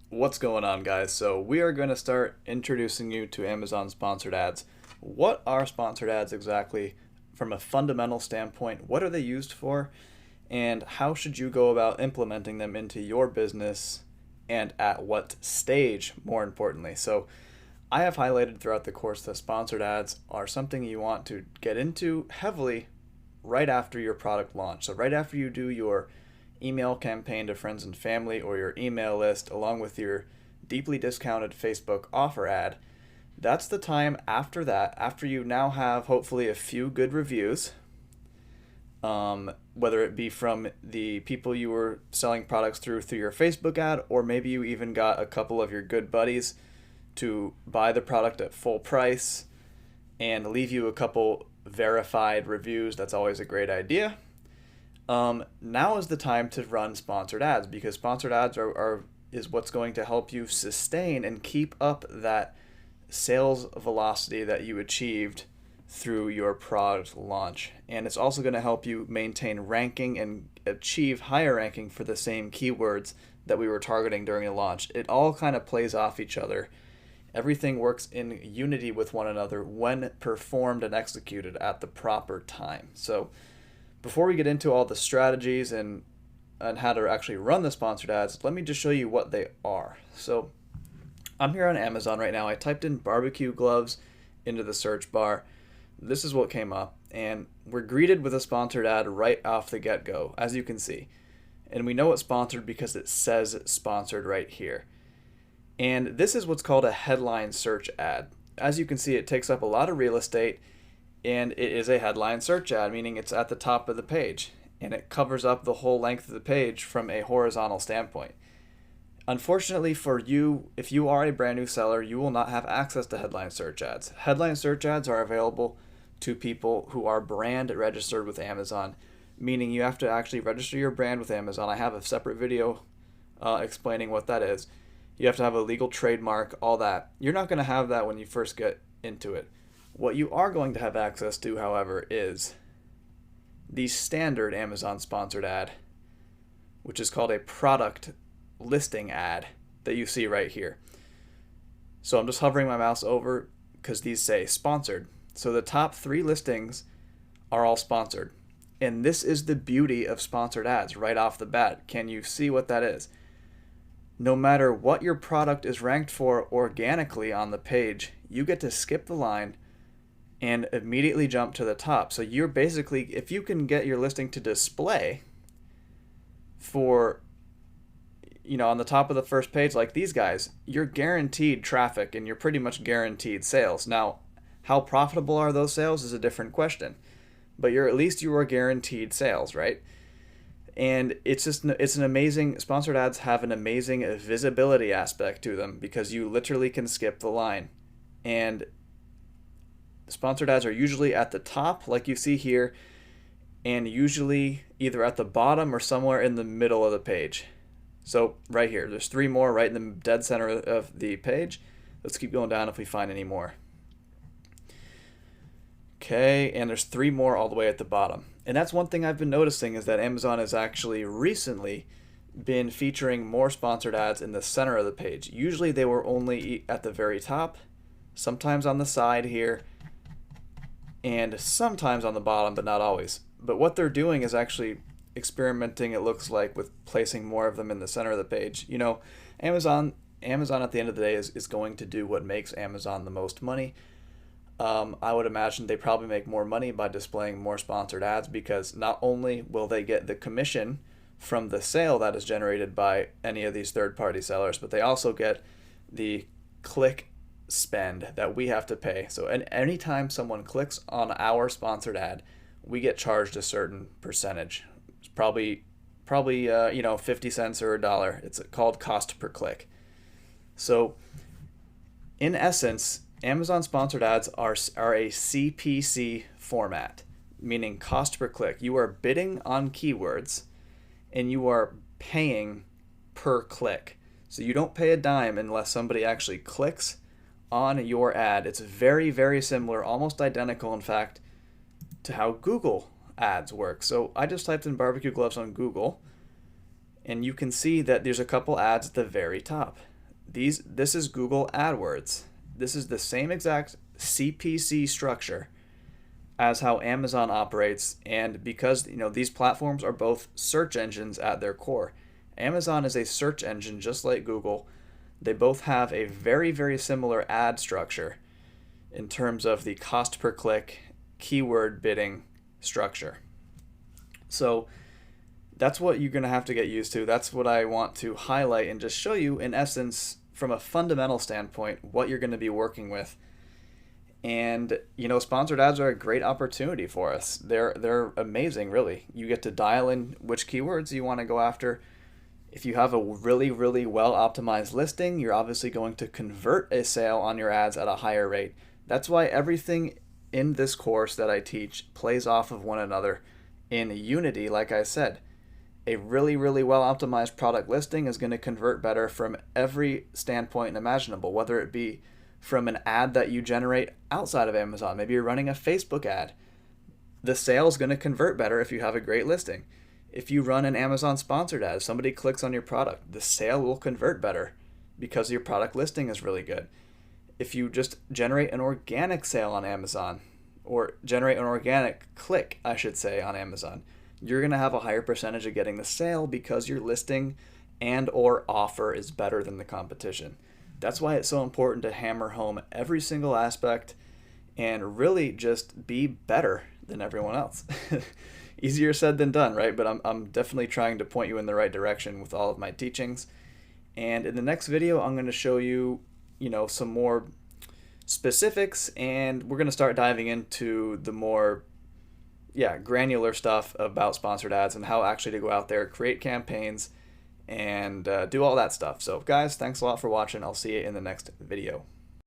What's going on, guys? So we are going to start introducing you to Amazon sponsored ads. What are sponsored ads exactly from a fundamental standpoint? What are they used for? And how should you go about implementing them into your business and at what stage, more importantly? So I have highlighted throughout the course that sponsored ads are something you want to get into heavily right after your product launch. So right after you do your email campaign to friends and family or your email list along with your deeply discounted Facebook offer ad, that's the time after that, after you now have hopefully a few good reviews, whether it be from the people you were selling products through your Facebook ad, or maybe you even got a couple of your good buddies to buy the product at full price and leave you a couple verified reviews. That's always a great idea. Now is the time to run sponsored ads, because sponsored ads is what's going to help you sustain and keep up that sales velocity that you achieved through your product launch. And it's also going to help you maintain ranking and achieve higher ranking for the same keywords that we were targeting during the launch. It all kind of plays off each other. Everything works in unity with one another when performed and executed at the proper time. So before we get into all the strategies and how to actually run the sponsored ads, let me just show you what they are. So I'm here on Amazon right now. I typed in barbecue gloves into the search bar. This is what came up, and we're greeted with a sponsored ad right off the get-go, as you can see. And we know it's sponsored because it says sponsored right here. And this is what's called a headline search ad. As you can see, it takes up a lot of real estate, and it is a headline search ad, meaning it's at the top of the page, and it covers up the whole length of the page from a horizontal standpoint. Unfortunately for you, if you are a brand new seller, you will not have access to headline search ads. Headline search ads are available to people who are brand registered with Amazon, meaning you have to actually register your brand with Amazon. I have a separate video explaining what that is. You have to have a legal trademark, all that. You're not going to have that when you first get into it. What you are going to have access to, however, is the standard Amazon sponsored ad, which is called a product listing ad that you see right here. So I'm just hovering my mouse over because these say sponsored. So the top 3 listings are all sponsored. And this is the beauty of sponsored ads right off the bat. Can you see what that is? No matter what your product is ranked for organically on the page, you get to skip the line and immediately jump to the top. So you're basically, if you can get your listing to display for, on the top of the first page like these guys, you're guaranteed traffic and you're pretty much guaranteed sales. Now, how profitable are those sales is a different question, but at least you are guaranteed sales, right? And it's an amazing, sponsored ads have an amazing visibility aspect to them because you literally can skip the line. And sponsored ads are usually at the top, like you see here, and usually either at the bottom or somewhere in the middle of the page. So right here, there's 3 more right in the dead center of the page. Let's keep going down if we find any more. Okay, and there's 3 more all the way at the bottom. And that's one thing I've been noticing, is that Amazon has actually recently been featuring more sponsored ads in the center of the page. Usually they were only at the very top, sometimes on the side here, and sometimes on the bottom, but not always. But what they're doing is actually experimenting, it looks like, with placing more of them in the center of the page. Amazon at the end of the day is going to do what makes Amazon the most money. I would imagine they probably make more money by displaying more sponsored ads, because not only will they get the commission from the sale that is generated by any of these third-party sellers, but they also get the click spend that we have to pay. So anytime someone clicks on our sponsored ad, we get charged a certain percentage. It's probably 50 cents or $1. It's called cost per click. So in essence, Amazon sponsored ads are a CPC format, meaning cost per click. You are bidding on keywords and you are paying per click. So you don't pay a dime unless somebody actually clicks on your ad. It's very, very similar, almost identical, in fact, to how Google ads work. So I just typed in barbecue gloves on Google, and you can see that there's a couple ads at the very top. This is Google AdWords. This is the same exact CPC structure as how Amazon operates, and because these platforms are both search engines at their core. Amazon is a search engine just like Google. They both have a very, very similar ad structure in terms of the cost per click, keyword bidding structure. So that's what you're going to have to get used to. That's what I want to highlight and just show you, in essence, from a fundamental standpoint, what you're going to be working with. And sponsored ads are a great opportunity for us. They're amazing, really. You get to dial in which keywords you want to go after. If you have a really, really well optimized listing, you're obviously going to convert a sale on your ads at a higher rate. That's why everything in this course that I teach plays off of one another in unity. Like I said, a really, really well optimized product listing is going to convert better from every standpoint imaginable, whether it be from an ad that you generate outside of Amazon. Maybe you're running a Facebook ad. The sale is going to convert better if you have a great listing. If you run an Amazon sponsored ad, somebody clicks on your product, the sale will convert better because your product listing is really good. If you just generate an organic sale on Amazon, or generate an organic click, I should say, on Amazon, you're going to have a higher percentage of getting the sale because your listing and or offer is better than the competition. That's why it's so important to hammer home every single aspect and really just be better than everyone else. Easier said than done, right? But I'm definitely trying to point you in the right direction with all of my teachings. And in the next video, I'm going to show you, some more specifics, and we're going to start diving into the more granular stuff about sponsored ads and how actually to go out there, create campaigns, and do all that stuff. So guys, thanks a lot for watching. I'll see you in the next video.